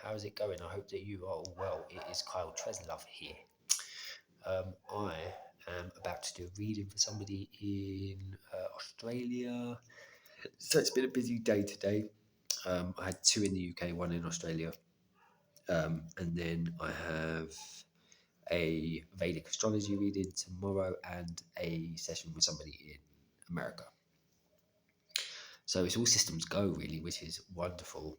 how's it going? I hope that you are all well. It is Kyle Treslove here. I am about to do a reading for somebody in Australia. So it's been a busy day today. I had two in the UK, one in Australia. And then I have a Vedic astrology reading tomorrow and a session with somebody in America. So it's all systems go, really, which is wonderful.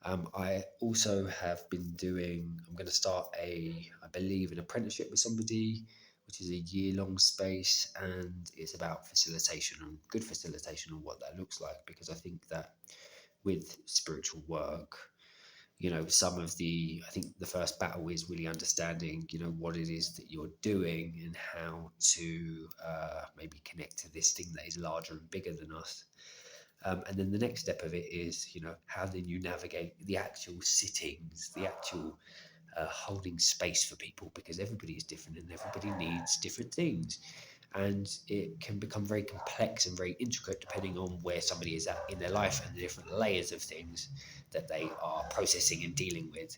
I also have been doing, I'm going to start I believe, an apprenticeship with somebody, which is a year-long space, and it's about facilitation and good facilitation and what that looks like, because I think that with spiritual work, I think the first battle is really understanding, what it is that you're doing and how to maybe connect to this thing that is larger and bigger than us. And then the next step of it is, how then you navigate the actual sittings, the actual holding space for people, because everybody is different and everybody needs different things. And it can become very complex and very intricate depending on where somebody is at in their life and the different layers of things that they are processing and dealing with.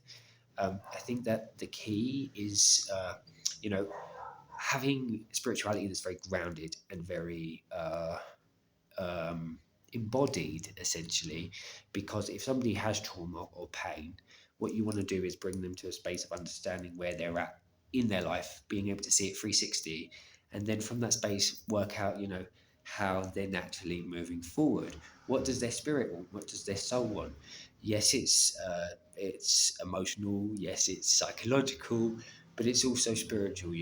I think that the key is, having spirituality that's very grounded and very embodied, essentially, because if somebody has trauma or pain, what you want to do is bring them to a space of understanding where they're at in their life, being able to see it 360, and then from that space work out, how they're naturally moving forward. What does their spirit want? What does their soul want? Yes, it's emotional. Yes, it's psychological, but it's also spiritual.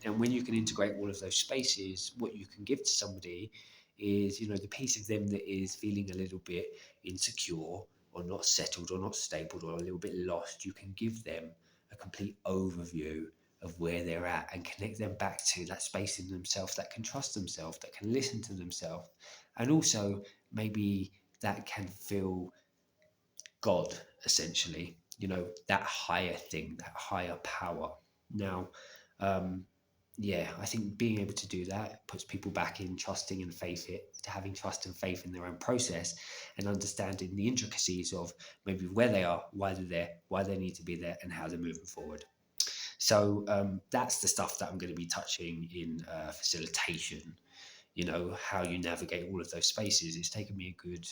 And when you can integrate all of those spaces, what you can give to somebody is, the piece of them that is feeling a little bit insecure or not settled or not stable or a little bit lost. You can give them a complete overview of where they're at and connect them back to that space in themselves that can trust themselves, that can listen to themselves, and also maybe that can feel God, essentially, that higher thing, that higher power. Now, I think being able to do that puts people back in trusting and having trust and faith in their own process, and understanding the intricacies of maybe where they are, why they're there, why they need to be there, and how they're moving forward. So that's the stuff that I'm going to be touching in facilitation. How you navigate all of those spaces. It's taken me a good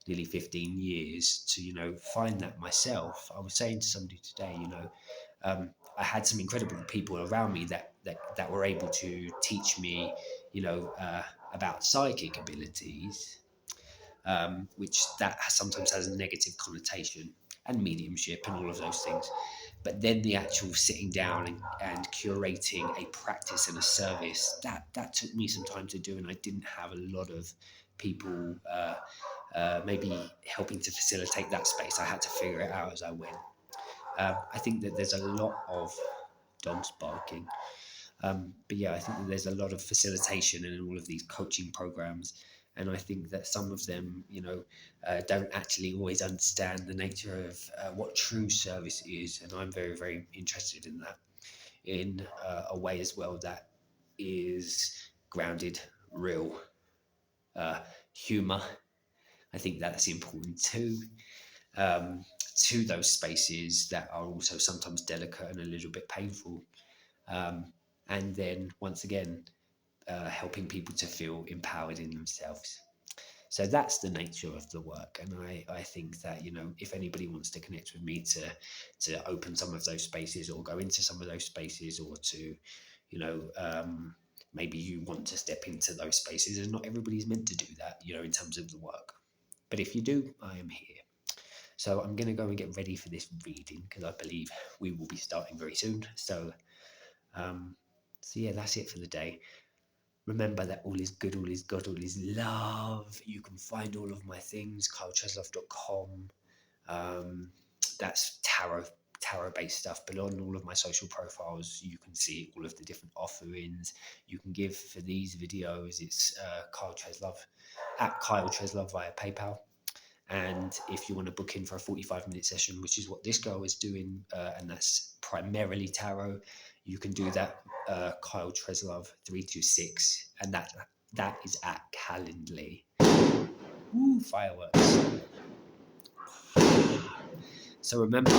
nearly 15 years to find that myself. I was saying to somebody today, I had some incredible people around me that were able to teach me, about psychic abilities, which sometimes has a negative connotation, and mediumship and all of those things. But then the actual sitting down and curating a practice and a service, that took me some time to do, and I didn't have a lot of people maybe helping to facilitate that space. I had to figure it out as I went. I think that there's a lot of dogs barking. But yeah, I think that there's a lot of facilitation in all of these coaching programs. And I think that some of them, don't actually always understand the nature of what true service is. And I'm very, very interested in that, in a way as well that is grounded, real, humor. I think that's important too. To those spaces that are also sometimes delicate and a little bit painful. And then once again, helping people to feel empowered in themselves. So that's the nature of the work. And I think that, if anybody wants to connect with me to open some of those spaces or go into some of those spaces, or to, maybe you want to step into those spaces, and not everybody's meant to do that, in terms of the work. But if you do, I am here. So I'm going to go and get ready for this reading, because I believe we will be starting very soon. So yeah, that's it for the day. Remember that all is good, all is God, all is love. You can find all of my things, kyletreslove.com. That's tarot-based stuff, but on all of my social profiles, you can see all of the different offerings you can give for these videos. It's Kyle Treslove, at Kyle Treslove via PayPal. And if you want to book in for a 45-minute session, which is what this girl is doing, and that's primarily tarot, you can do that, Kyle Treslove 326, and that is at Calendly. Woo, fireworks. So remember,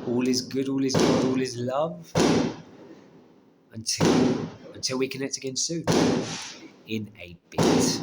all is good, all is God, all is love. Until we connect again soon in a bit.